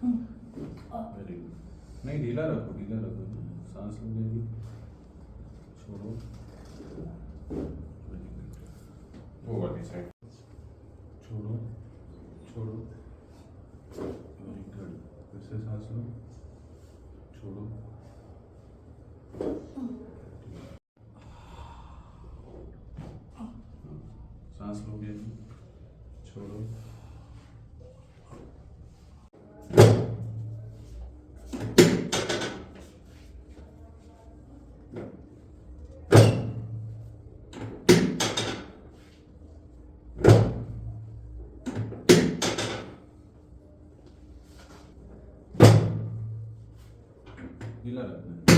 Very good. नहीं, ढीला रखो, ढीला रखो। सांस लो बेबी, छोड़ो। Very good. वो वाली साइड छोड़ो, छोड़ो। Very good. फिर से सांस लो, छोड़ो। सांस लो बेबी, छोड़ो। ढीला रखना है।